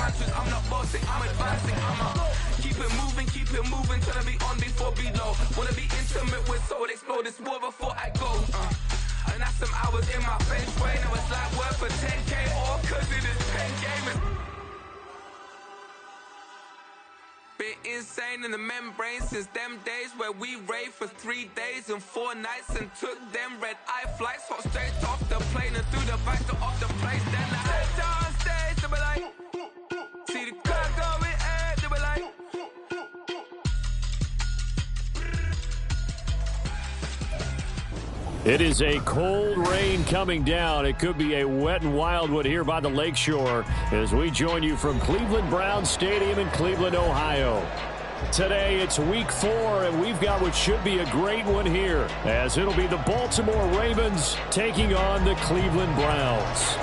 countries. I'm not bossing, I'm advancing. Keep it moving till I be on before below. Wanna be intimate with soul, explore this war before I go. And that's some hours in my feng shui. Now it's like work for 10K or cause it is pen gaming. Been insane in the membrane since them days where we raved for 3 days and 4 nights and took them red-eye flights, hot straight off the plane and through the back door of the place. Then I head down stage, they be like, see the car going ahead, they be like. It is a cold rain coming down. It could be a wet and wild one here by the lakeshore as we join you from Cleveland Browns Stadium in Cleveland, Ohio. Today it's week 4, and we've got what should be a great one here, as it'll be the Baltimore Ravens taking on the Cleveland Browns.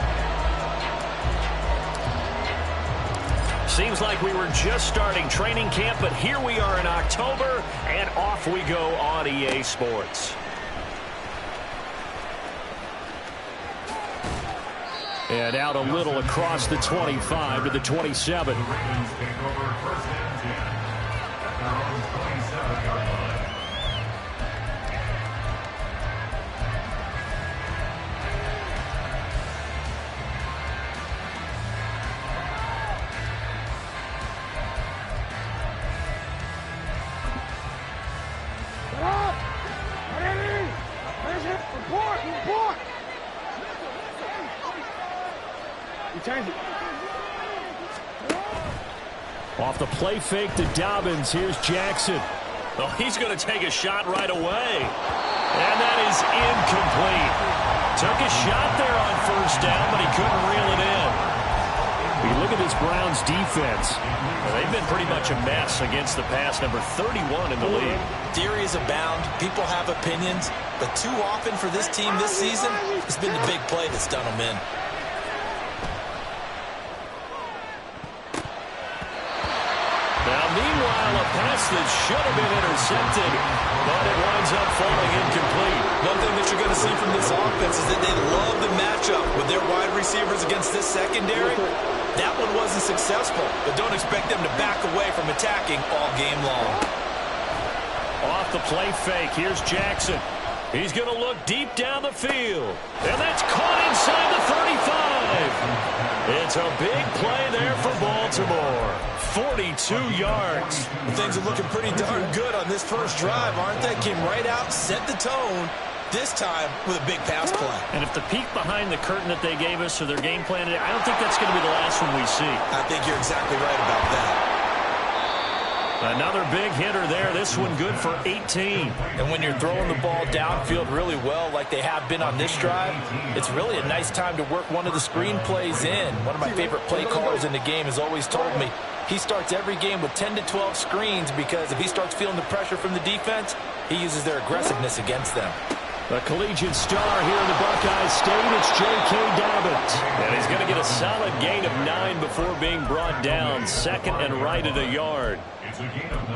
Seems like we were just starting training camp, but here we are in October, and off we go on EA Sports. And out a little across the 25 to the 27. Off the play fake to Dobbins. Here's Jackson. Oh, he's going to take a shot right away. And that is incomplete. Took a shot there on first down, but he couldn't reel it in. You look at this Browns defense. Well, they've been pretty much a mess against the pass, number 31 in the league. Theories abound. People have opinions. But too often for this team this season, it's been the big play that's done them in. Meanwhile, a pass that should have been intercepted, but it winds up falling incomplete. One thing that you're going to see from this offense is that they love the matchup with their wide receivers against this secondary. That one wasn't successful, but don't expect them to back away from attacking all game long. Off the play fake, here's Jackson. He's going to look deep down the field, and that's caught inside the 35. It's a big play there for Baltimore. 42 yards. Things are looking pretty darn good on this first drive, aren't they? Came right out, set the tone, this time with a big pass play. And if the peek behind the curtain that they gave us or their game plan today, I don't think that's going to be the last one we see. I think you're exactly right about that. Another big hitter there. This one good for 18. And when you're throwing the ball downfield really well like they have been on this drive, it's really a nice time to work one of the screen plays in. One of my favorite play callers in the game has always told me he starts every game with 10 to 12 screens because if he starts feeling the pressure from the defense, he uses their aggressiveness against them. A collegiate star here in the Buckeye State, it's J.K. Dobbins. And he's going to get a solid gain of 9 before being brought down, second and right at a yard.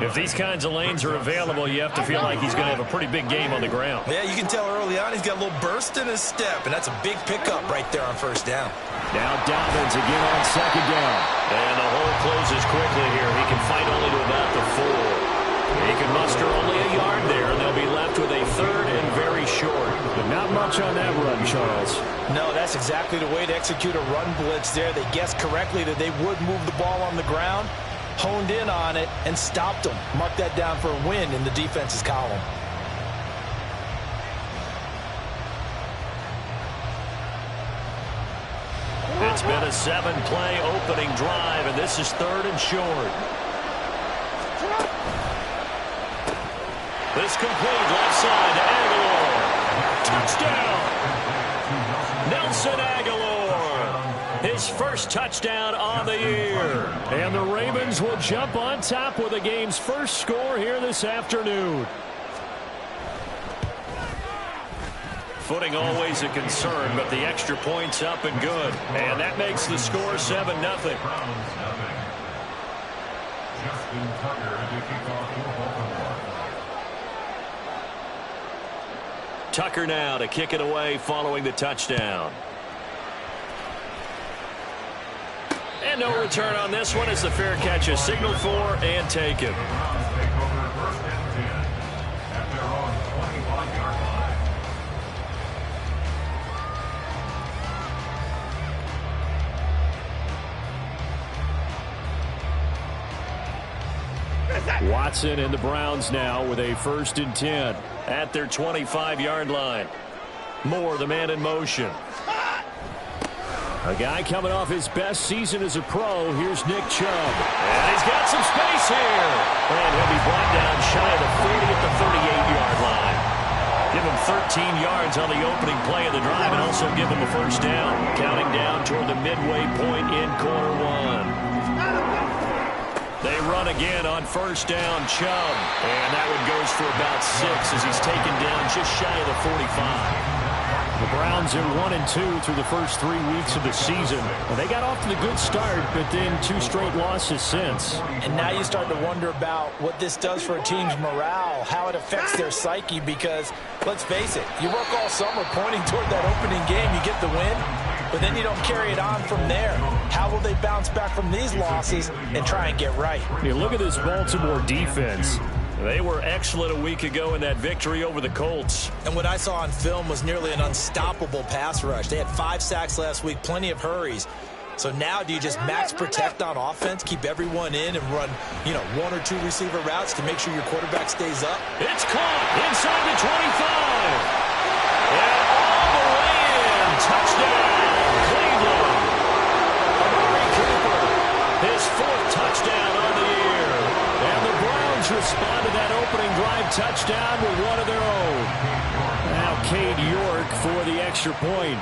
If these kinds of lanes are available, you have to feel like he's going to have a pretty big game on the ground. Yeah, you can tell early on he's got a little burst in his step, and that's a big pickup right there on first down. Now Dobbins again on second down. And the hole closes quickly here. He can fight only to about the 4. He can muster only a yard there, and they'll be left with a third and very short. But not much on that run, Charles. No, that's exactly the way to execute a run blitz there. They guessed correctly that they would move the ball on the ground, honed in on it, and stopped them. Mark that down for a win in the defense's column. It's been a 7-play opening drive, and this is third and short. This complete left side to Aguilar. Touchdown! Nelson Aguilar. His first touchdown on the year. And the Ravens will jump on top with the game's first score here this afternoon. Footing always a concern, but the extra point's up and good. And that makes the score 7-0. Tucker now to kick it away following the touchdown. And no return on this one as the fair catch is signaled for and taken. Watson and the Browns now with a 1st and 10 at their 25-yard line. Moore, the man in motion. A guy coming off his best season as a pro. Here's Nick Chubb. And he's got some space here. And he'll be brought down shy of the 40 at the 38-yard line. Give him 13 yards on the opening play of the drive and also give him a 1st down. Counting down toward the midway point in quarter 1. They run again on 1st down, Chubb. And that one goes for about 6 as he's taken down just shy of the 45. The Browns are 1-2 through the first 3 weeks of the season. They got off to the good start, but then 2 straight losses since. And now you start to wonder about what this does for a team's morale, how it affects their psyche, because, let's face it, you work all summer pointing toward that opening game, you get the win, but then you don't carry it on from there. How will they bounce back from these losses and try and get right? You look at this Baltimore defense. They were excellent a week ago in that victory over the Colts. And what I saw on film was nearly an unstoppable pass rush. They had 5 sacks last week, plenty of hurries. So now do you just max protect on offense, keep everyone in and run, 1 or 2 receiver routes to make sure your quarterback stays up? It's caught inside the 25. And all the way in. Touchdown, Cleveland. Amari Cooper, his 4th touchdown on the year. And the Browns respond to that opening drive touchdown with one of their own. Now Cade York for the extra point.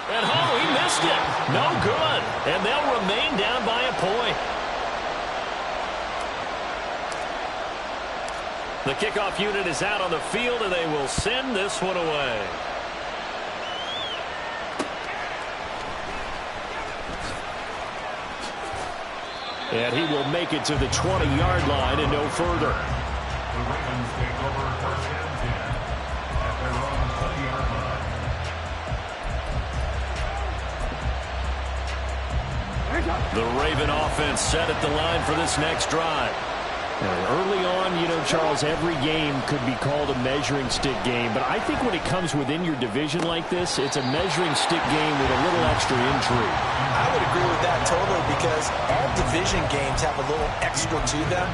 And he missed it. No good. And they'll remain down by a point. The kickoff unit is out on the field, and they will send this one away. And he will make it to the 20-yard line and no further. The Raven offense set at the line for this next drive. Early on, Charles, every game could be called a measuring stick game. But I think when it comes within your division like this, it's a measuring stick game with a little extra intrigue. I would agree with that totally because all division games have a little extra to them.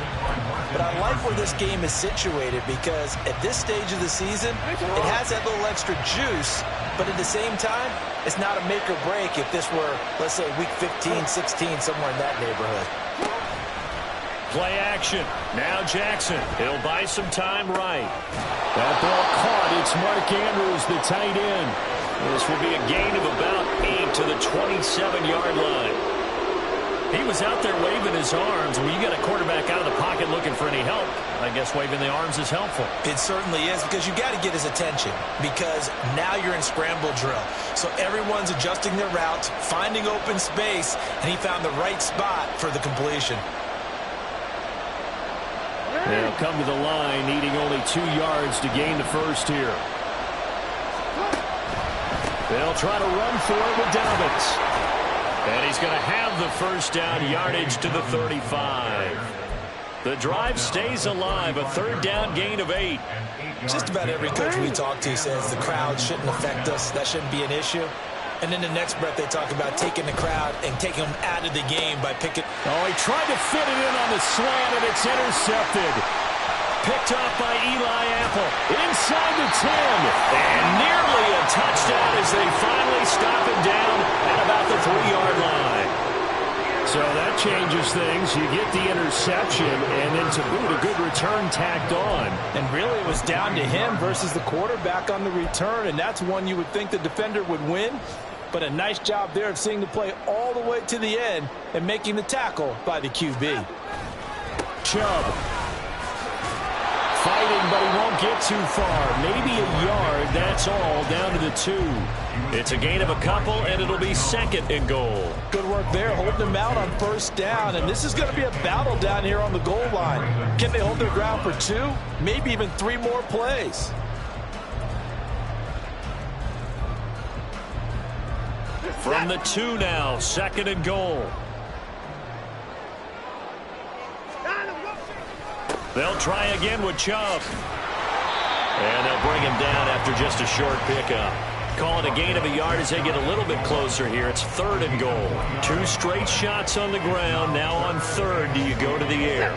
But I like where this game is situated because at this stage of the season, it has that little extra juice. But at the same time, it's not a make or break if this were, let's say, week 15, 16, somewhere in that neighborhood. Play action. Now Jackson. He'll buy some time right. That ball caught. It's Mark Andrews, the tight end. This will be a gain of about 8 to the 27-yard line. He was out there waving his arms. When you get a quarterback out of the pocket looking for any help, I guess waving the arms is helpful. It certainly is because you got to get his attention because now you're in scramble drill. So everyone's adjusting their routes, finding open space, and he found the right spot for the completion. They'll come to the line, needing only 2 yards to gain the first here. They'll try to run for it with Dobbins. And he's going to have the first down yardage to the 35. The drive stays alive, a 3rd down gain of 8. Just about every coach we talk to says the crowd shouldn't affect us. That shouldn't be an issue. And in the next breath, they talk about taking the crowd and taking them out of the game by picking. Oh, he tried to fit it in on the slant, and it's intercepted. Picked off by Eli Apple. Inside the 10. And nearly a touchdown as they finally stop him down at about the 3-yard line. So that changes things. You get the interception, and then to boot, a good return tacked on. And really, it was down to him versus the quarterback on the return, and that's one you would think the defender would win. But a nice job there of seeing the play all the way to the end and making the tackle by the QB. Chubb. Fighting, but he won't get too far. Maybe a yard, that's all, down to the 2. It's a gain of a couple, and it'll be 2nd and goal. Good work there, holding them out on 1st down. And this is going to be a battle down here on the goal line. Can they hold their ground for 2? Maybe even 3 more plays. From the 2 now, 2nd and goal. They'll try again with Chubb. And they'll bring him down after just a short pickup. Call it a gain of a yard as they get a little bit closer here. It's 3rd and goal. 2 straight shots on the ground. Now on 3rd, do you go to the air?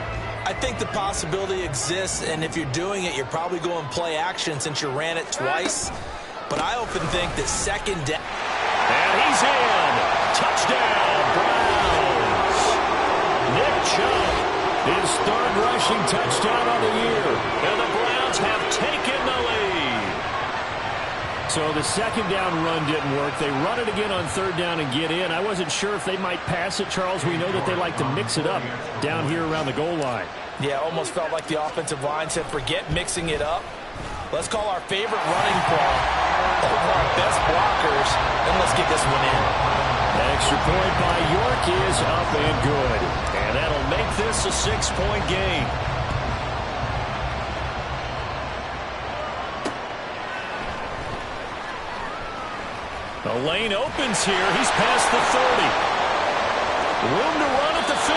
I think the possibility exists, and if you're doing it, you're probably going play action since you ran it twice. But I often think that 2nd down. And he's in. Touchdown, Browns. Nick Chubb, his 3rd rushing touchdown of the year. And the Browns have taken the lead. So the 2nd down run didn't work. They run it again on 3rd down and get in. I wasn't sure if they might pass it, Charles. We know that they like to mix it up down here around the goal line. Yeah, almost felt like the offensive line said, forget mixing it up. Let's call our favorite running play over our best blockers, and let's get this one in. Extra point by York is up and good. And that'll make this a 6-point game. The lane opens here. He's past the 30. Room to run at the 50.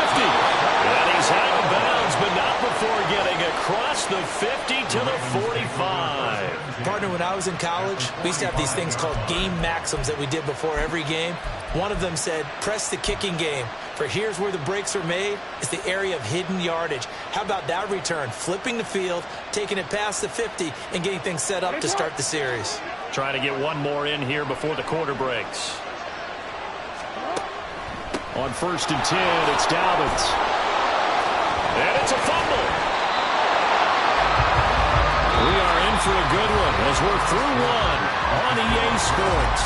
And he's out of bounds, but not before getting across the 50 to the 45. Partner, when I was in college, we used to have these things called game maxims that we did before every game. One of them said, press the kicking game. For here's where the breaks are made. It's the area of hidden yardage. How about that return? Flipping the field, taking it past the 50, and getting things set up to start the series. Trying to get one more in here before the quarter breaks. On 1st and 10, it's Dobbins. And it's a fumble. We are in for a good one as we're through one on EA Sports.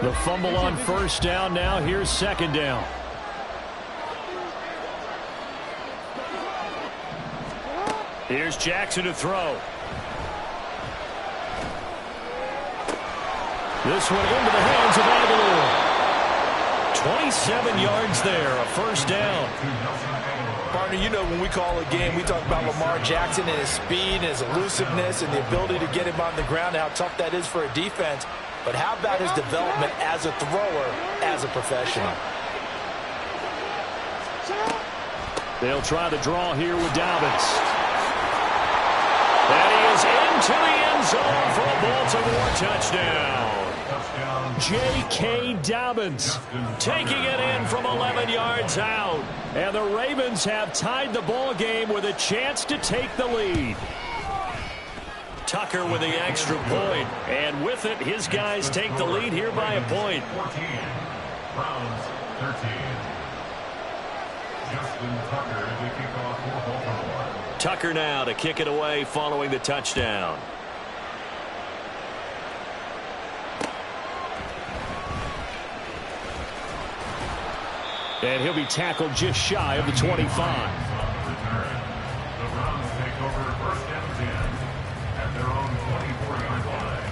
The fumble on 1st down now. Here's 2nd down. Here's Jackson to throw. This one into the hands of Aguilar. 27 yards there, a 1st down. Partner, you know when we call a game, we talk about Lamar Jackson and his speed and his elusiveness and the ability to get him on the ground and how tough that is for a defense. But how about his development as a thrower, as a professional? They'll try the draw here with Dobbins. And he is into the end zone for a Baltimore touchdown. J.K. Dobbins taking it in from 11 yards out. And the Ravens have tied the ball game with a chance to take the lead. Tucker with the extra point. And with it, his guys take the lead here by a point. 14, Browns 13. Justin Tucker to kick off for Baltimore. Tucker now to kick it away following the touchdown. And he'll be tackled just shy of the 25. The Browns take over 1st and 10 at their own 24-yard line.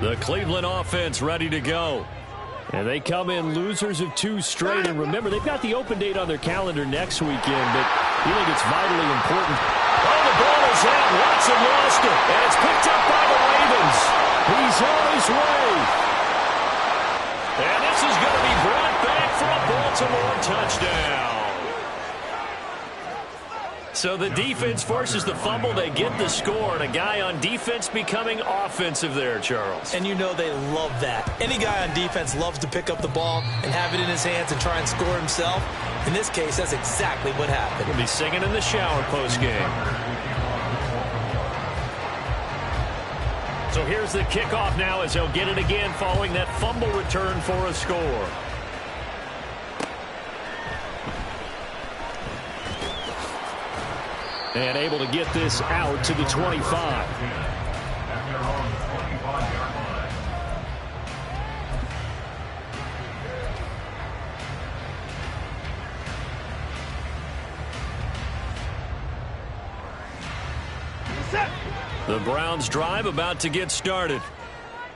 The Cleveland offense ready to go. And they come in losers of 2 straight. And remember, they've got the open date on their calendar next weekend, but you think it's vitally important. Oh, the ball is out. Watson lost it. And it's picked up by the Ravens. He's on his way. And this is going to be brought back for a Baltimore touchdown. So the defense forces the fumble. They get the score. And a guy on defense becoming offensive there, Charles. And you know they love that. Any guy on defense loves to pick up the ball and have it in his hands and try and score himself. In this case, that's exactly what happened. He'll be singing in the shower post-game. So here's the kickoff now as he'll get it again following that fumble return for a score. And able to get this out to the 25. The Browns drive about to get started.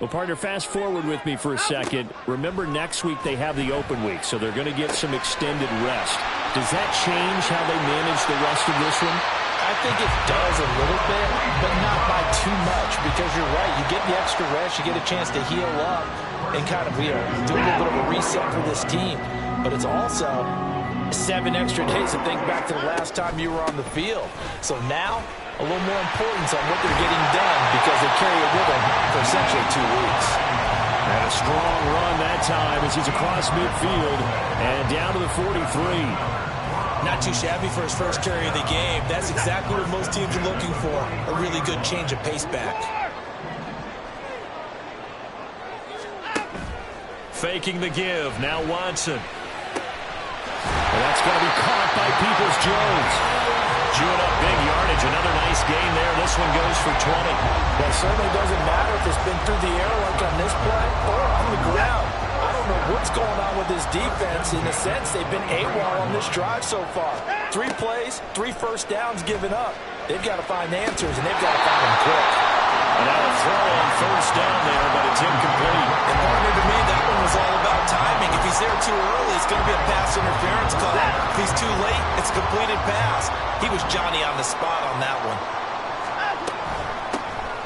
Well, partner, fast forward with me for a second. Remember, next week they have the open week, so they're going to get some extended rest. Does that change how they manage the rest of this one? I think it does a little bit, but not by too much, because you're right. You get the extra rest, you get a chance to heal up and kind of, do a little bit of a reset for this team. But it's also 7 extra days to think back to the last time you were on the field. So now, a little more importance on what they're getting done because they carry it with them for essentially 2 weeks. And a strong run that time as he's across midfield and down to the 43. Not too shabby for his first carry of the game. That's exactly what most teams are looking for, a really good change of pace back. Faking the give. Now Watson. And that's going to be caught by Peoples-Jones. Chewing up big yardage. Another nice gain there. This one goes for 20. That certainly doesn't matter if it's been through the air like on this play or on the ground. I don't know what's going on with this defense. In a sense, they've been AWOL on this drive so far. 3 plays, 3 first downs given up. They've got to find answers, and they've got to find them quick. And now a throw on first down there, but it's incomplete. And partner, to me, that one was all about timing. If he's there too early, it's going to be a pass interference call. If he's too late, it's a completed pass. He was Johnny on the spot on that one.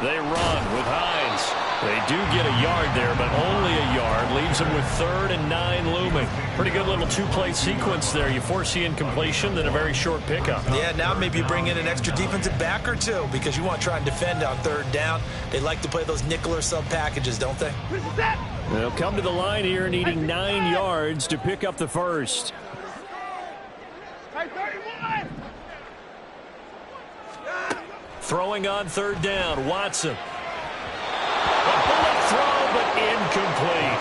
They run with Hines. They do get a yard there, but only a yard. Leaves them with 3rd and 9 looming. Pretty good little 2-play sequence there. You force the incompletion, then a very short pickup. Yeah, now maybe you bring in an extra defensive back or 2 because you want to try and defend on 3rd down. They like to play those nickel or sub packages, don't they? They'll come to the line here needing 9 yards to pick up the first. Throwing on 3rd down, Watson. A bullet throw, but incomplete.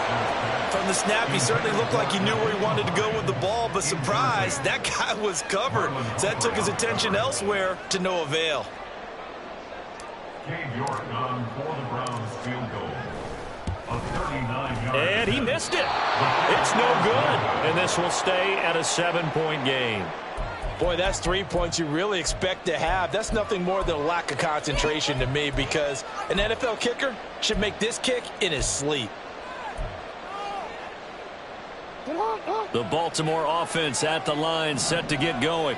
From the snap, he certainly looked like he knew where he wanted to go with the ball, but surprise, that guy was covered. So that took his attention elsewhere to no avail. Cade York on for the Browns field goal. A 39-yard. And he missed it. It's no good. And this will stay at a 7-point game. Boy, that's 3 points you really expect to have. That's nothing more than a lack of concentration to me because an NFL kicker should make this kick in his sleep. The Baltimore offense at the line, set to get going.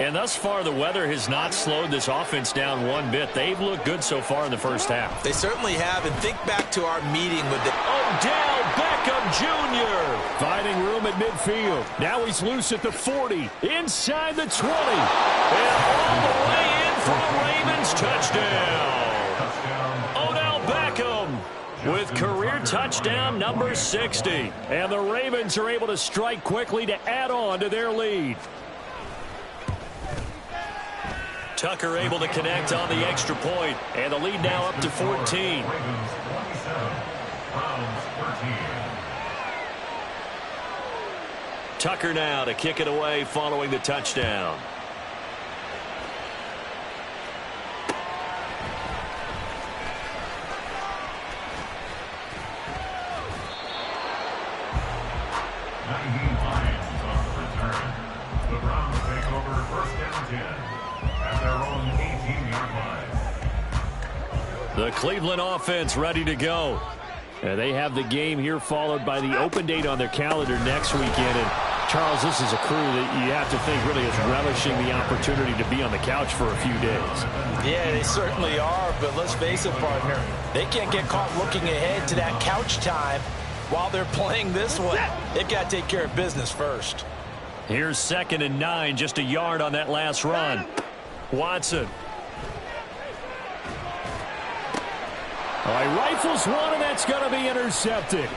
And thus far, the weather has not slowed this offense down one bit. They've looked good so far in the first half. They certainly have, and think back to our meeting with the Odell Beckham Jr. Finding room at midfield. Now he's loose at the 40. Inside the 20. And all the way in for a Ravens touchdown. Odell Beckham with career touchdown number 60. And the Ravens are able to strike quickly to add on to their lead. Tucker able to connect on the extra point, and the lead now up to 14. Ravens 27, Browns 13. Tucker now to kick it away following the touchdown. Lions on the return. The Browns take over 1st and 10 at their own 18-yard line. The Cleveland offense ready to go. And they have the game here followed by the open date on their calendar next weekend. And Charles, this is a crew that you have to think really is relishing the opportunity to be on the couch for a few days. Yeah, they certainly are, but let's face it, partner. They can't get caught looking ahead to that couch time while they're playing this one. They've got to take care of business first. Here's 2nd and 9, just a yard on that last run. Watson. All right, rifles one, and that's going to be intercepted.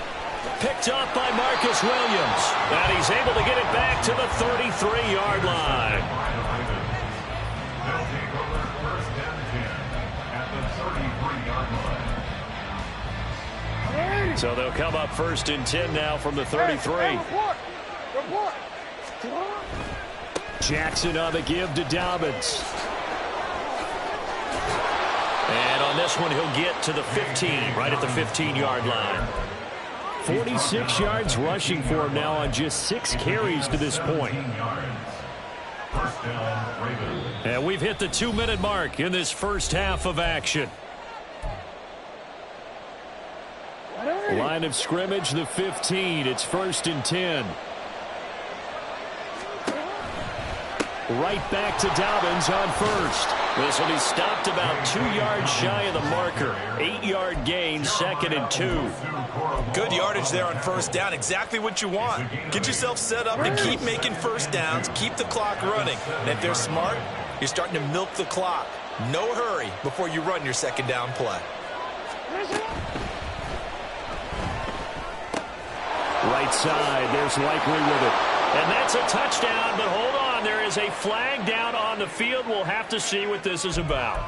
Picked up by Marcus Williams. And he's able to get it back to the 33-yard line. They'll take over 1st and 10 at the 33-yard line. So they'll come up 1st and 10 now from the 33. Jackson on the give to Dobbins. And on this one, he'll get to the 15, right at the 15-yard line. 46 yards rushing for him now on just 6 carries to this point. First down, Ravens. And we've hit the 2-minute mark in this first half of action. Line of scrimmage, the 15. It's 1st and 10. Right back to Dobbins on first. This will be stopped about 2 yards shy of the marker. 8-yard gain, 2nd and 2. Good yardage there on first down. Exactly what you want. Get yourself set up to keep making first downs, keep the clock running. And if they're smart, you're starting to milk the clock. No hurry before you run your second down play. Right side, there's Likely with it. And that's a touchdown, but hold on. There is a flag down on the field. We'll have to see what this is about.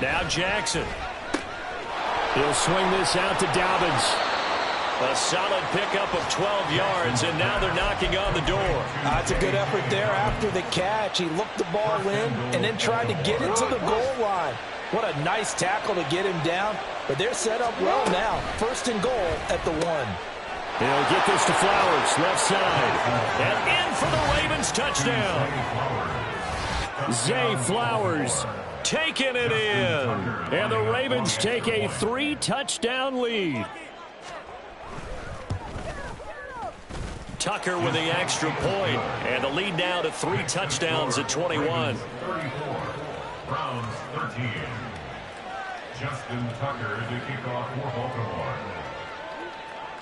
Now Jackson. He'll swing this out to Dobbins. A solid pickup of 12 yards, and now they're knocking on the door. That's a good effort there after the catch. He looked the ball in and then tried to get it to the goal line. What a nice tackle to get him down. But they're set up well now. 1st and goal at the 1. He'll get this to Flowers, left side. And in for the Ravens touchdown. Zay Flowers taking it in. And the Ravens take a 3-touchdown lead. Tucker with the extra point. And the lead now to 3 touchdowns at 21. 34. Browns 13. Justin Tucker to kick off for Baltimore.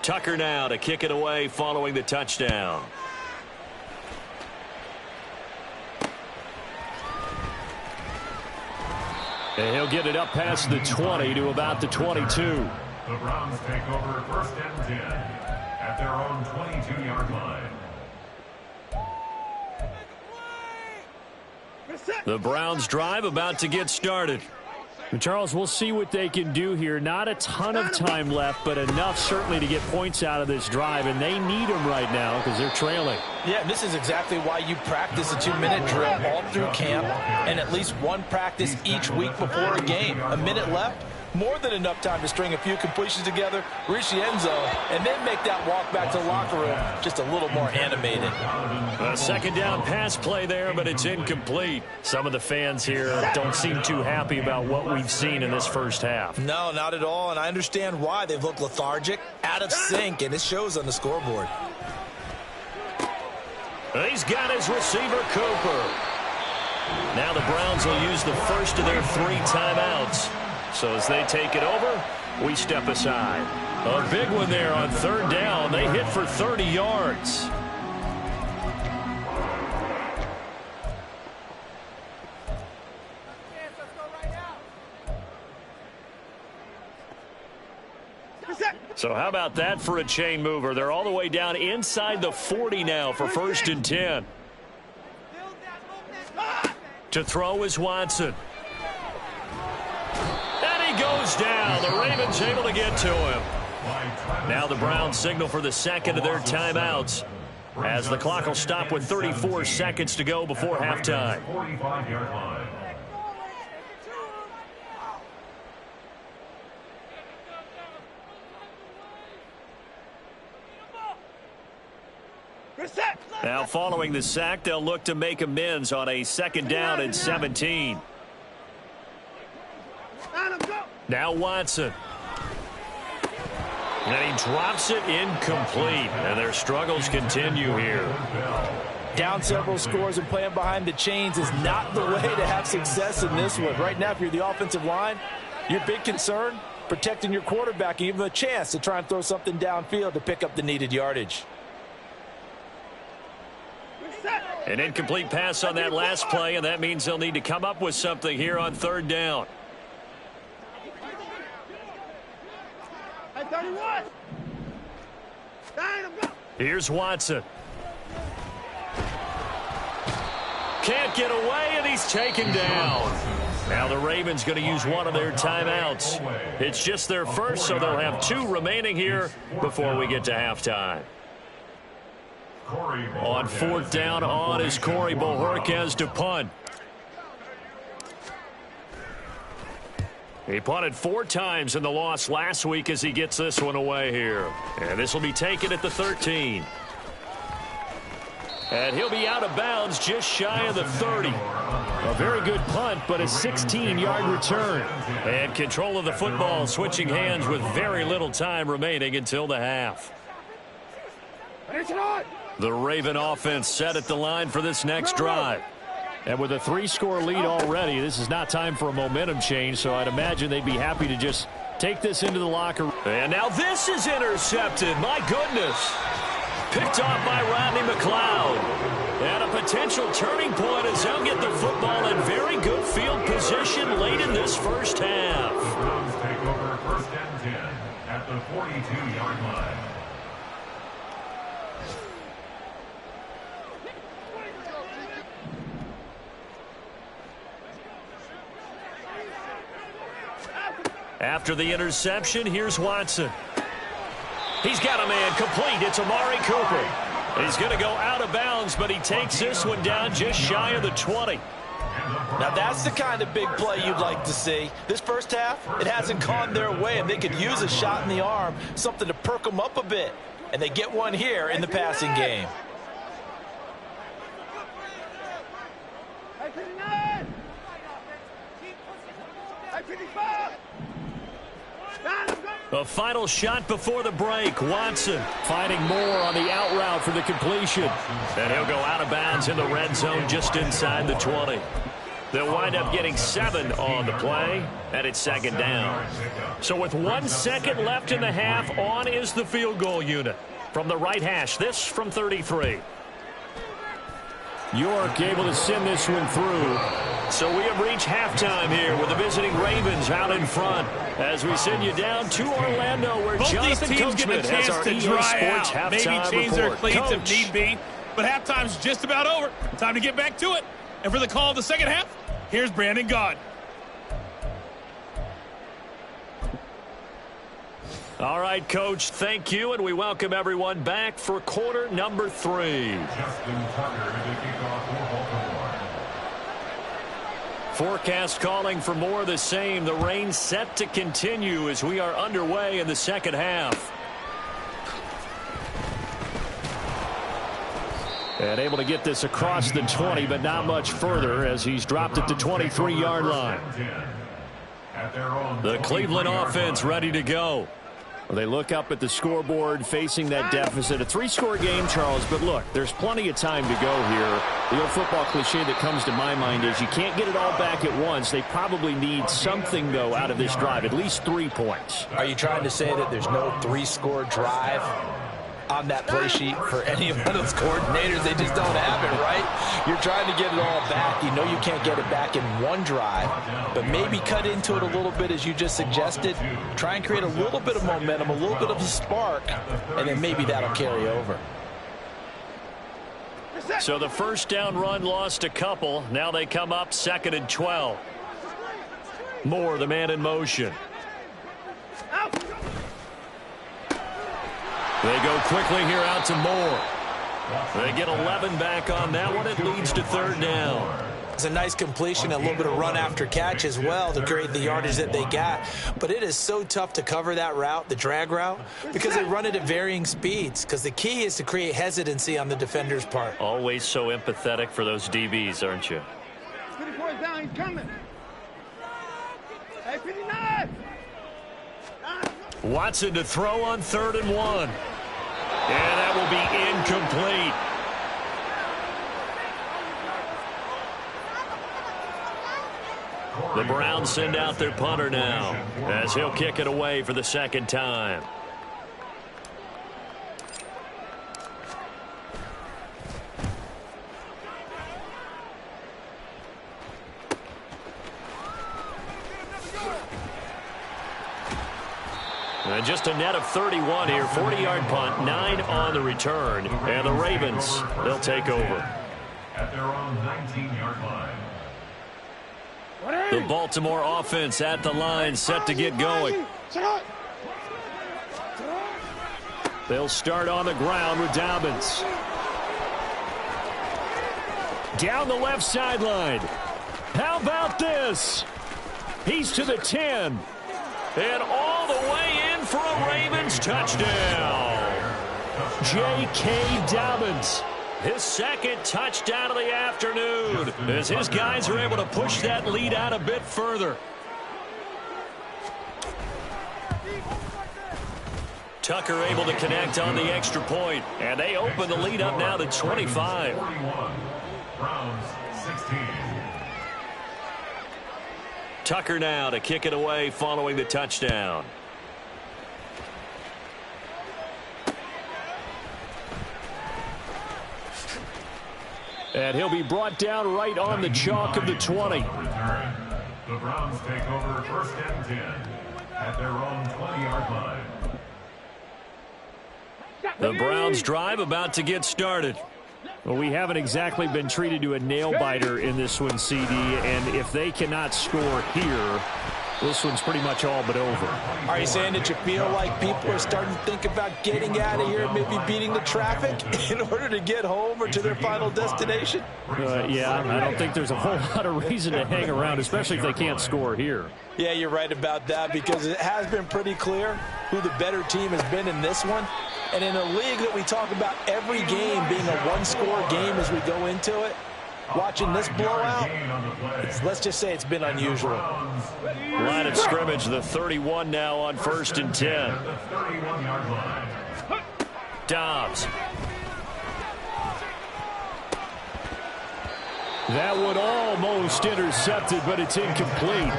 Tucker now to kick it away following the touchdown. And he'll get it up past the 20 to about the 22. The Browns take over 1st and 10 at their own 22-yard line. The Browns drive about to get started. Charles, we'll see what they can do here. Not a ton of time left, but enough certainly to get points out of this drive, and they need them right now because they're trailing. Yeah, this is exactly why you practice a 2-minute drill all through camp and at least one practice each week before a game. A minute left, more than enough time to string a few completions together, reach the end zone, and then make that walk back to the locker room just a little more animated. A 2nd down pass play there, but it's incomplete. Some of the fans here don't seem too happy about what we've seen in this first half. No, not at all, and I understand why. They've looked lethargic, out of sync, and it shows on the scoreboard. He's got his receiver, Cooper. Now the Browns will use the first of their 3 timeouts. So as they take it over, we step aside. A big one there on 3rd down. They hit for 30 yards. So how about that for a chain mover? They're all the way down inside the 40 now for 1st and 10. To throw is Watson. Goes down. The Ravens able to get to him. Now the Browns signal for the 2nd of their timeouts as the clock will stop with 34 seconds to go before halftime. 45-yard line. Now following the sack, they'll look to make amends on a 2nd down and 17. Now Watson. And he drops it incomplete. And their struggles continue here. Down several scores and playing behind the chains is not the way to have success in this one. Right now, if you're the offensive line, your big concern, protecting your quarterback and give him a chance to try and throw something downfield to pick up the needed yardage. An incomplete pass on that last play, and that means they'll need to come up with something here on 3rd down. Here's Watson. Can't get away, and he's taken down. Now the Ravens going to use one of their timeouts. It's just their first, so they'll have 2 remaining here before we get to halftime. On fourth down on is Corey Bojorquez to punt. He punted 4 times in the loss last week as he gets this one away here. And this will be taken at the 13. And he'll be out of bounds just shy of the 30. A very good punt, but a 16-yard return. And control of the football switching hands with very little time remaining until the half. The Raven offense set at the line for this next drive. And with a 3-score lead already, this is not time for a momentum change, so I'd imagine they'd be happy to just take this into the locker room. And now this is intercepted. My goodness. Picked off by Rodney McLeod. And a potential turning point as they'll get the football in very good field position late in this first half. Browns take over 1st and 10 at the 42-yard line. After the interception, here's Watson. He's got a man complete. It's Amari Cooper. He's going to go out of bounds, but he takes this one down just shy of the 20. Now that's the kind of big play you'd like to see. This first half, it hasn't gone their way, and they could use a shot in the arm, something to perk them up a bit. And they get one here in the passing game. A final shot before the break. Watson finding more on the out route for the completion. And he'll go out of bounds in the red zone just inside the 20. They'll wind up getting 7 on the play, and it's 2nd down. So with 1 second left in the half, on is the field goal unit. From the right hash, this from 33. York able to send this one through. So we have reached halftime here with the visiting Ravens out in front as we send you down to Orlando where both Jonathan these teams Coachman get a chance has our to EA dry Sports out, maybe halftime change their report. cleats Coach. if need be, but halftime's just about over. Time to get back to it. And for the call of the second half, here's Brandon Gaud. All right, Coach, thank you, and we welcome everyone back for quarter number 3. Justin Tucker to kick off for Baltimore. Forecast calling for more of the same. The rain set to continue as we are underway in the second half. And able to get this across the 20, but not much further as he's dropped it to 23-yard line. The Cleveland offense ready to go. Well, they look up at the scoreboard facing that deficit. A 3-score game, Charles, but look, there's plenty of time to go here. The old football cliche that comes to my mind is you can't get it all back at once. They probably need something, though, out of this drive, at least 3 points. Are you trying to say that there's no 3-score drive on that play sheet for any of those coordinators? They just don't have it, right? You're trying to get it all back. You know you can't get it back in one drive, but maybe cut into it a little bit as you just suggested. Try and create a little bit of momentum, a little bit of a spark, and then maybe that'll carry over. So the first down run lost a couple. Now they come up 2nd and 12. Moore, the man in motion. They go quickly here out to Moore. They get 11 back on that one. It leads to 3rd down. It's a nice completion, a little bit of run after catch as well to create the yardage that they got. But it is so tough to cover that route, the drag route, because they run it at varying speeds. Because the key is to create hesitancy on the defender's part. Always so empathetic for those DBs, aren't you? 54 is down. He's coming. Hey, 59. Watson to throw on 3rd and 1. And that will be incomplete. The Browns send out their punter now as he'll kick it away for the 2nd time. And just a net of 31 here. 40-yard punt, 9 on the return. And the Ravens, they'll take over. At their own 19-yard line. The Baltimore offense at the line, set to get going. They'll start on the ground with Dobbins. Down the left sideline. How about this? He's to the 10. And all the way in for a Ravens touchdown. J.K. Dobbins. His second touchdown of the afternoon as his guys are able to push that lead out a bit further. Tucker able to connect on the extra point, and they open the lead up now to 25. 41, Browns 16. Tucker now to kick it away following the touchdown. And he'll be brought down right on the chalk of the 20. The Browns take over 1st and 10 at their own 20-yard line. The Browns drive about to get started. Well, we haven't exactly been treated to a nail-biter in this one, CD, and if they cannot score here, this one's pretty much all but over. Are you saying that you feel like people are starting to think about getting out of here and maybe beating the traffic in order to get home or to their final destination? Yeah, I don't think there's a whole lot of reason to hang around, especially if they can't score here. Yeah, you're right about that because it has been pretty clear who the better team has been in this one. And in a league that we talk about every game being a one-score game as we go into it, watching this blowout, let's just say it's been unusual. Line of scrimmage, the 31 now on 1st and 10. Dobbs. That one almost intercepted, but it's incomplete.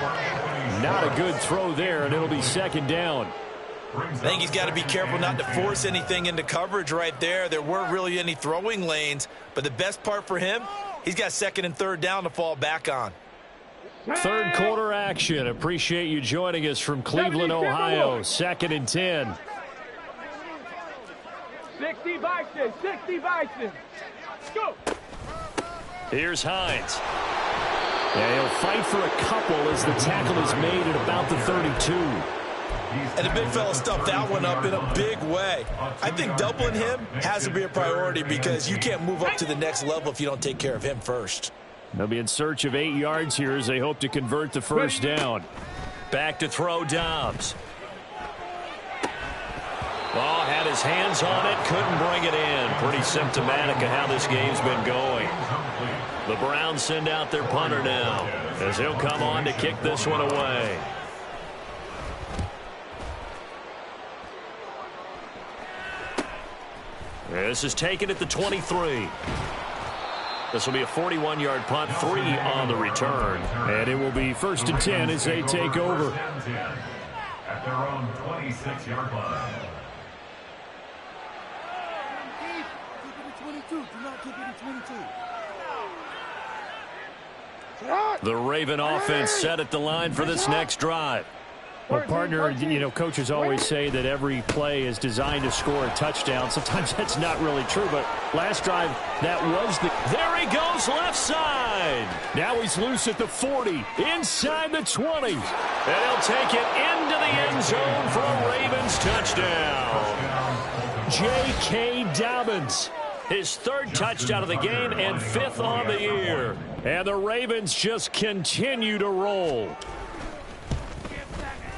Not a good throw there, and it'll be 2nd down. I think he's got to be careful not to force anything into coverage right there. There weren't really any throwing lanes, but the best part for him, he's got 2nd and 3rd down to fall back on. 3rd quarter action. Appreciate you joining us from Cleveland, Ohio. 2nd and 10. 60 Bison, 60 Bison. Go. Here's Hines. Yeah, he'll fight for a couple as the tackle is made at about the 32. And the big fella stuffed that one up in a big way. I think doubling him has to be a priority because you can't move up to the next level if you don't take care of him first. They'll be in search of 8 yards here as they hope to convert the 1st down. Back to throw Dobbs. Oh, had his hands on it, couldn't bring it in. Pretty symptomatic of how this game's been going. The Browns send out their punter now as he'll come on to kick this one away. This is taken at the 23. This will be a 41-yard punt, 3 on the return. And it will be 1st and 10 as they take over. At their own 26-yard line. The Raven offense set at the line for this next drive. Well, partner, you know, coaches always say that every play is designed to score a touchdown. Sometimes that's not really true, but last drive, that was the... There he goes, left side. Now he's loose at the 40, inside the 20. And he'll take it into the end zone for a Ravens touchdown. J.K. Dobbins. His 3rd touchdown of the game and 5th on the year. And the Ravens just continue to roll.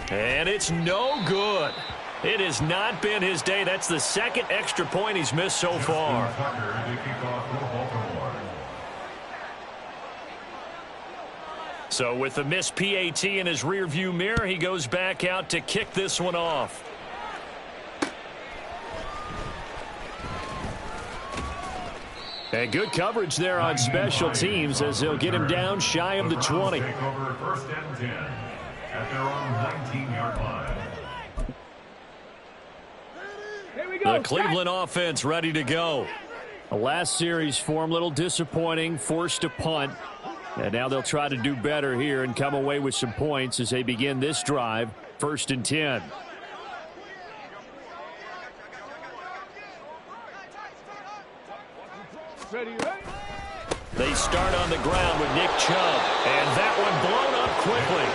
And it's no good. It has not been his day. That's the 2nd extra point he's missed so far. So with the missed PAT in his rearview mirror, he goes back out to kick this one off. And good coverage there on special teams as they'll get him down shy of the 20. Take over 1st and 10 at their own 19-yard line. The Cleveland offense ready to go. The last series form a little disappointing, forced a punt. And now they'll try to do better here and come away with some points as they begin this drive, 1st and 10. Ready, ready. They start on the ground with Nick Chubb. And that one blown up quickly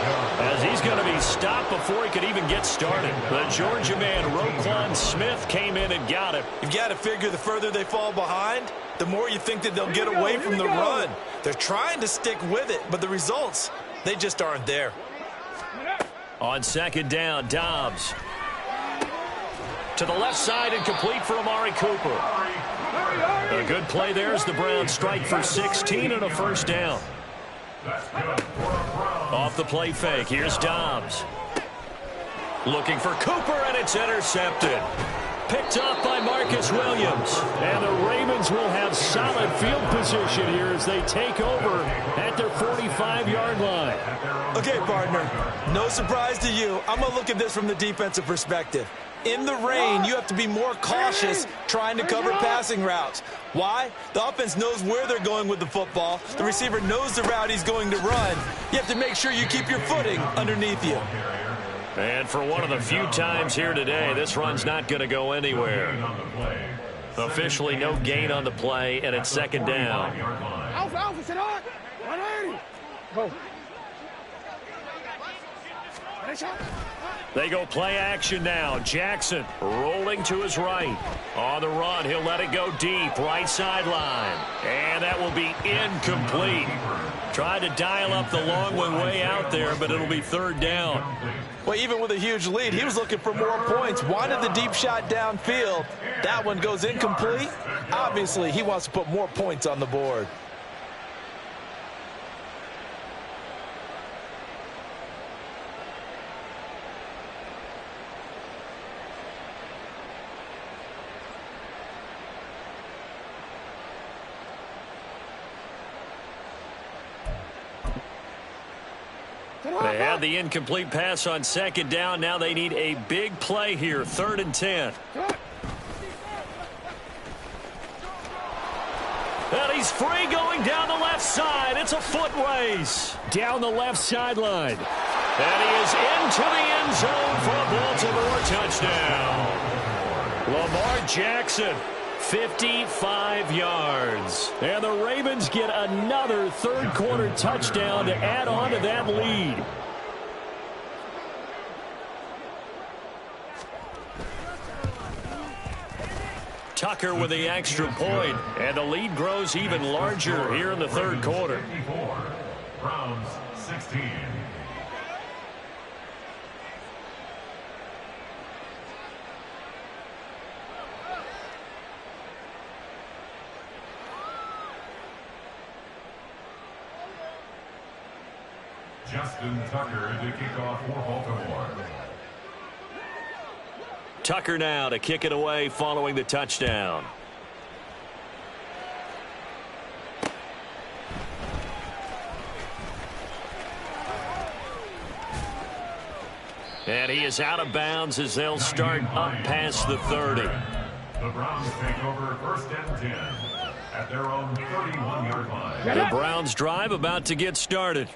as he's going to be stopped before he could even get started. The Georgia man, Roquan Smith, came in and got him. You've got to figure the further they fall behind, the more you think that they'll get away from the run. They're trying to stick with it, but the results, they just aren't there. On second down, Dobbs. To the left side and complete for Amari Cooper. A good play there as the Browns strike for 16 and a first down. Off the play fake, here's Dobbs. Looking for Cooper, and it's intercepted. Picked up by Marcus Williams. And the Ravens will have solid field position here as they take over at their 45-yard line. Okay, partner, no surprise to you. I'm going to look at this from the defensive perspective. In the rain, you have to be more cautious trying to cover passing routes. Why? The offense knows where they're going with the football. The receiver knows the route he's going to run. You have to make sure you keep your footing underneath you. And for one of the few times here today, this run's not going to go anywhere. Officially no gain on the play, and it's second down. Alpha, sit on. 180. Go. They go play action now. Jackson rolling to his right. On the run, he'll let it go deep, right sideline. And that will be incomplete. Tried to dial up the long one way out there, but it'll be third down. Well, even with a huge lead, he was looking for more points. Wanted the deep shot downfield. That one goes incomplete. Obviously, he wants to put more points on the board. They had the incomplete pass on second down. Now they need a big play here, 3rd and 10. And he's free going down the left side. It's a foot race. Down the left sideline. And he is into the end zone for a Baltimore touchdown. Lamar Jackson, 55 yards. And the Ravens get another third-quarter touchdown to add on to that lead. Tucker with the extra point, and the lead grows even larger here in the third quarter. Browns 16. Justin Tucker to kick off for Baltimore. Tucker now to kick it away following the touchdown. And he is out of bounds as they'll start up past the 30. The Browns take over 1st and 10 at their own 31-yard line. The Browns drive about to get started.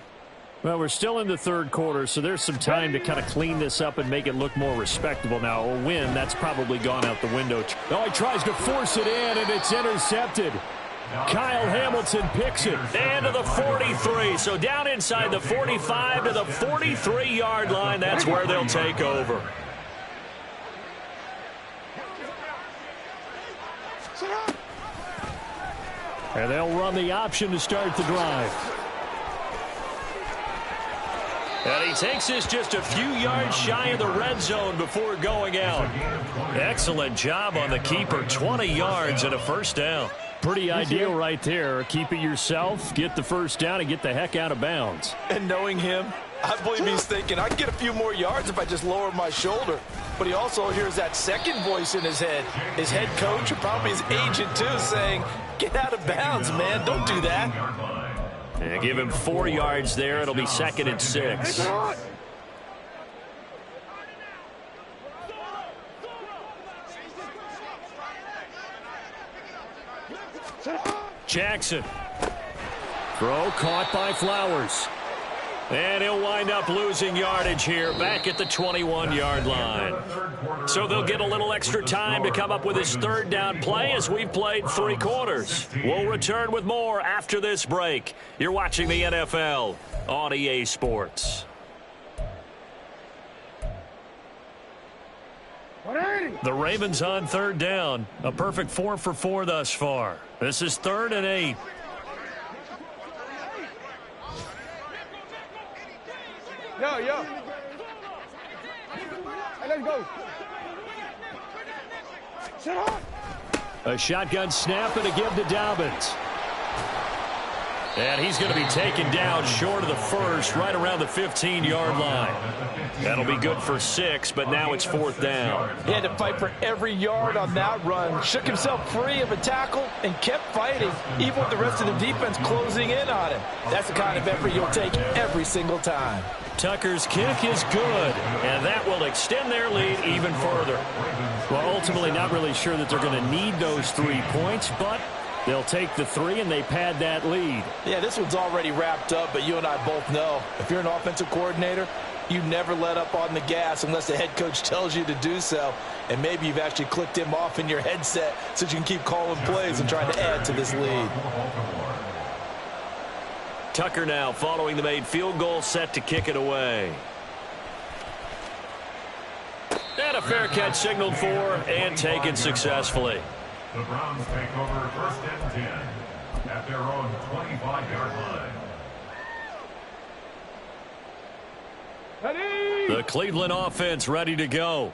Well, we're still in the third quarter, so there's some time to kind of clean this up and make it look more respectable. Now, a win, that's probably gone out the window. Oh, he tries to force it in, and it's intercepted. Kyle Hamilton picks it. And to the 43, so down inside the 45 to the 43-yard line. That's where they'll take over. And they'll run the option to start the drive. And he takes this just a few yards shy of the red zone before going out. Excellent job on the keeper. 20 yards and a first down. Pretty ideal right there. Keep it yourself, get the first down, and get the heck out of bounds. And knowing him, I believe he's thinking, I can get a few more yards if I just lower my shoulder. But he also hears that second voice in his head. His head coach, or probably his agent too, saying, get out of bounds, man. Don't do that. And give him 4 yards there. It'll be 2nd and 6. Jackson. Throw caught by Flowers. And he'll wind up losing yardage here back at the 21-yard line. So they'll get a little extra time to come up with his third down play as we've played 3 quarters. We'll return with more after this break. You're watching the NFL on EA Sports. The Ravens on third down. A perfect 4 for 4 thus far. This is 3rd and 8. Yo. Hey, let's go. Sit on. A shotgun snap and a give to Dobbins. And he's going to be taken down short of the first, right around the 15-yard line. That'll be good for 6, but now it's 4th down. He had to fight for every yard on that run. Shook himself free of a tackle and kept fighting, even with the rest of the defense closing in on him. That's the kind of effort you'll take every single time. Tucker's kick is good, and that will extend their lead even further. Well, ultimately not really sure that they're going to need those 3 points, but they'll take the 3 and they pad that lead. Yeah, this one's already wrapped up, but you and I both know if you're an offensive coordinator, you never let up on the gas unless the head coach tells you to do so. And maybe you've actually clicked him off in your headset so you can keep calling plays and trying to add to this lead. Tucker now following the made field goal, set to kick it away. And a fair catch signaled for and taken successfully. The Browns take over 1st and 10 at their own 25-yard line. The Cleveland offense ready to go.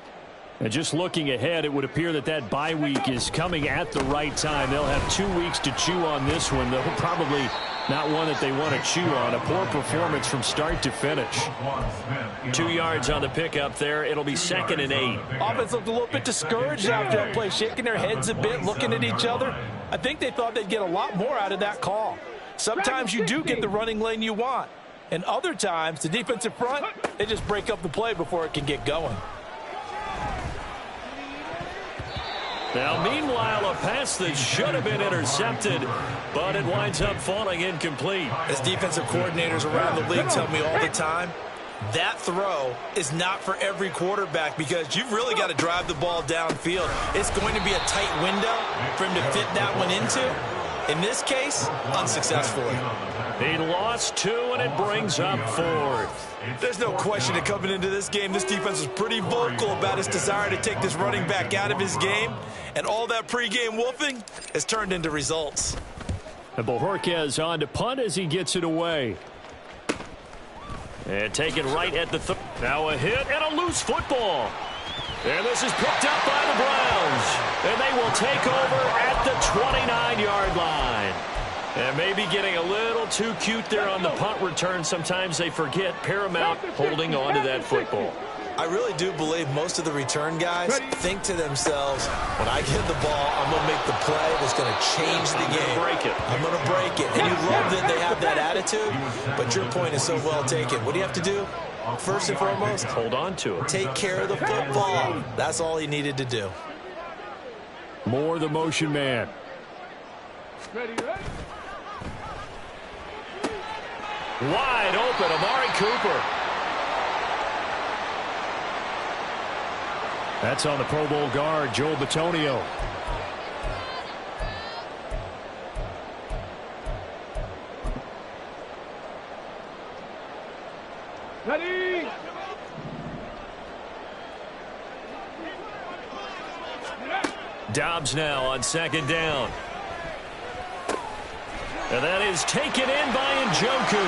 And just looking ahead, it would appear that that bye week is coming at the right time. They'll have 2 weeks to chew on this one. They'll probably not one that they want to chew on. A poor performance from start to finish. 2 yards on the pickup there. It'll be 2nd and 8. Offense looked a little bit discouraged after that play, shaking their heads a bit, looking at each other. I think they thought they'd get a lot more out of that call. Sometimes you do get the running lane you want. And other times, the defensive front, they just break up the play before it can get going. Now, meanwhile, a pass that should have been intercepted, but it winds up falling incomplete. As defensive coordinators around the league tell me all the time, that throw is not for every quarterback because you've really got to drive the ball downfield. It's going to be a tight window for him to fit that one into. In this case, unsuccessfully. He lost 2, and it brings up 4th. There's no question that coming into this game, this defense was pretty vocal about its desire to take this running back out of his game. And all that pregame wolfing has turned into results. And Bojorquez on to punt as he gets it away. And taken right at the now a hit and a loose football. And this is picked up by the Browns. And they will take over at the 29-yard line. And maybe getting a little too cute there on the punt return. Sometimes they forget paramount holding on to that football. I really do believe most of the return guys think to themselves, when I get the ball, I'm going to make the play that's going to change the game. I'm going to break it. And you love that they have that attitude, but your point is so well taken. What do you have to do? First and foremost, hold on to it. Take care of the football. That's all he needed to do. More the motion man. Wide open, Amari Cooper. That's on the Pro Bowl guard, Joel Bitonio. Ready. Dobbs now on 2nd down. And that is taken in by Njoku.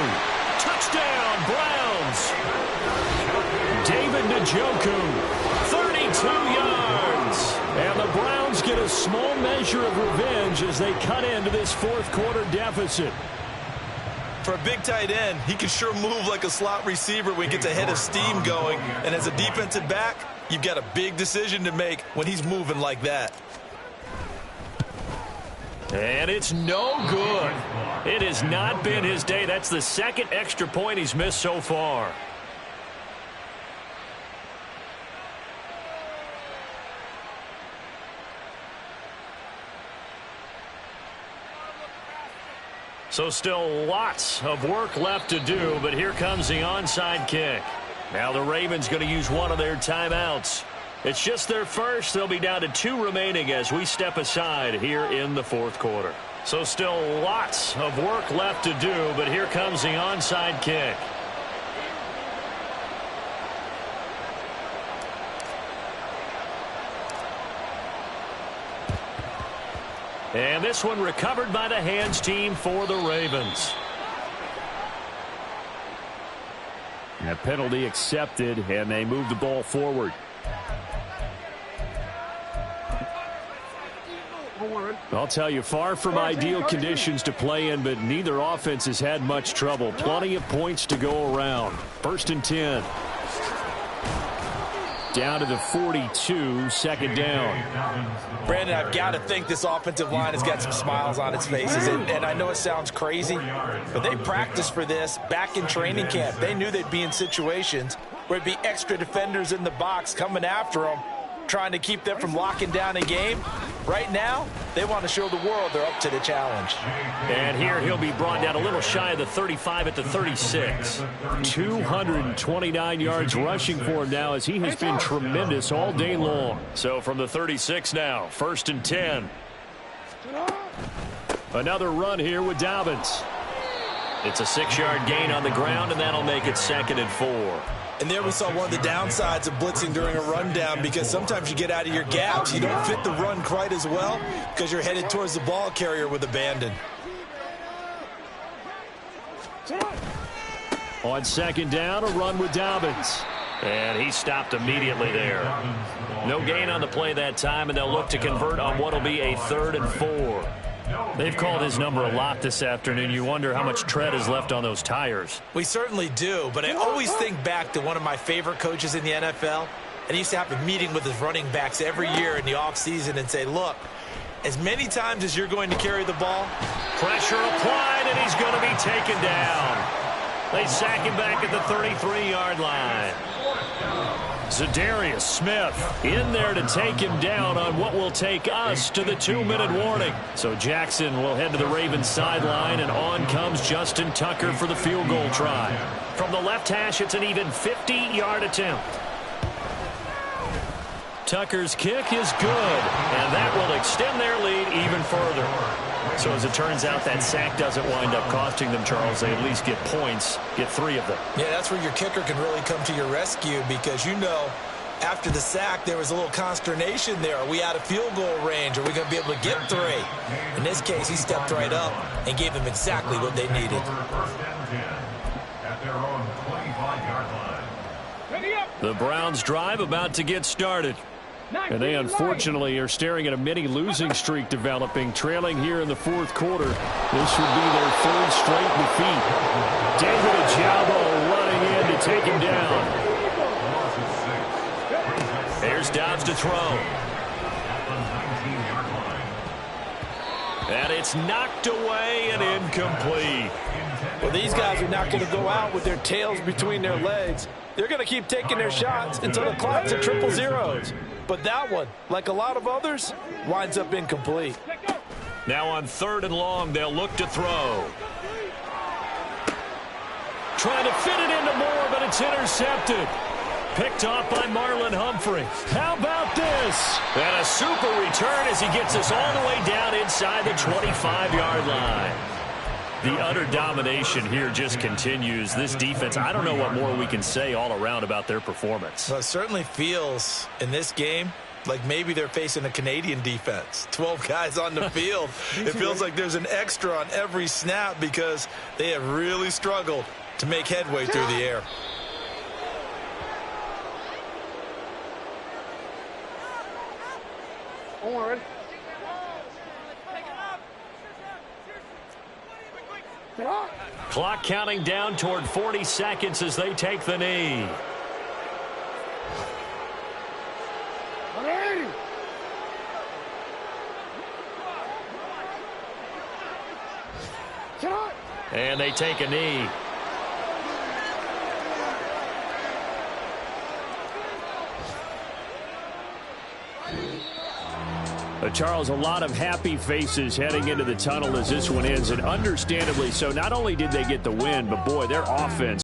Touchdown, Browns. David Njoku, 32 yards. And the Browns get a small measure of revenge as they cut into this 4th quarter deficit. For a big tight end, he can sure move like a slot receiver when he gets a head of steam going. And as a defensive back, you've got a big decision to make when he's moving like that. And it's no good. It has not been his day. That's the 2nd extra point he's missed so far. So still lots of work left to do, but here comes the onside kick. Now the Ravens going to use one of their timeouts. It's just their first. They'll be down to 2 remaining as we step aside here in the fourth quarter. So still lots of work left to do, but here comes the onside kick. And this one recovered by the hands team for the Ravens. A penalty accepted, and they move the ball forward. I'll tell you, far from ideal conditions to play in, but neither offense has had much trouble. Plenty of points to go around. 1st and 10. Down to the 42, second down. Brandon, I've got to think this offensive line has got some smiles on its faces. And I know it sounds crazy, but they practiced for this back in training camp. They knew they'd be in situations where it'd be extra defenders in the box coming after them, trying to keep them from locking down a game. Right now, they want to show the world they're up to the challenge. And here he'll be brought down a little shy of the 35 at the 36. 229 yards rushing for him now, as he has been tremendous all day long. So from the 36 now, 1st and 10. Another run here with Dobbins. It's a 6-yard gain on the ground, and that'll make it 2nd and 4. And there we saw one of the downsides of blitzing during a rundown, because sometimes you get out of your gaps. You don't fit the run quite as well because you're headed towards the ball carrier with abandon. On 2nd down, a run with Dobbins. And he stopped immediately there. No gain on the play that time, and they'll look to convert on what will be a 3rd and 4. They've called his number a lot this afternoon. You wonder how much tread is left on those tires. We certainly do, but I always think back to one of my favorite coaches in the NFL, and he used to have a meeting with his running backs every year in the offseason and say, look, as many times as you're going to carry the ball, pressure applied, and he's going to be taken down. They sack him back at the 33-yard line. Zadarius Smith in there to take him down on what will take us to the 2-minute warning. So Jackson will head to the Ravens sideline, and on comes Justin Tucker for the field goal try. From the left hash, it's an even 50-yard attempt. Tucker's kick is good, and that will extend their lead even further. So as it turns out, that sack doesn't wind up costing them, Charles. They at least get points, get 3 of them. Yeah, that's where your kicker can really come to your rescue, because you know after the sack there was a little consternation there. Are we out of field goal range? Are we going to be able to get 3? In this case, he stepped right up and gave them exactly what they needed. The Browns drive about to get started. And they unfortunately are staring at a mini losing streak developing, trailing here in the 4th quarter. This would be their 3rd straight defeat. David Ojabo running in to take him down. Here's Dobbs to throw. And it's knocked away and incomplete. Well, these guys are not going to go out with their tails between their legs. They're going to keep taking their shots until the clock's at 000. But that one, like a lot of others, winds up incomplete. Now on 3rd and long, they'll look to throw. Trying to fit it into Moore, but it's intercepted. Picked off by Marlon Humphrey. How about this? And a super return as he gets us all the way down inside the 25-yard line. The utter domination here just continues. This defense, I don't know what more we can say all around about their performance. Well, it certainly feels in this game like maybe they're facing a Canadian defense. 12 guys on the field. It feels like there's an extra on every snap because they have really struggled to make headway through the air. Clock counting down toward 40 seconds as they take the knee. And they take a knee. Charles, a lot of happy faces heading into the tunnel as this one ends, and understandably so. Not only did they get the win, but boy, their offense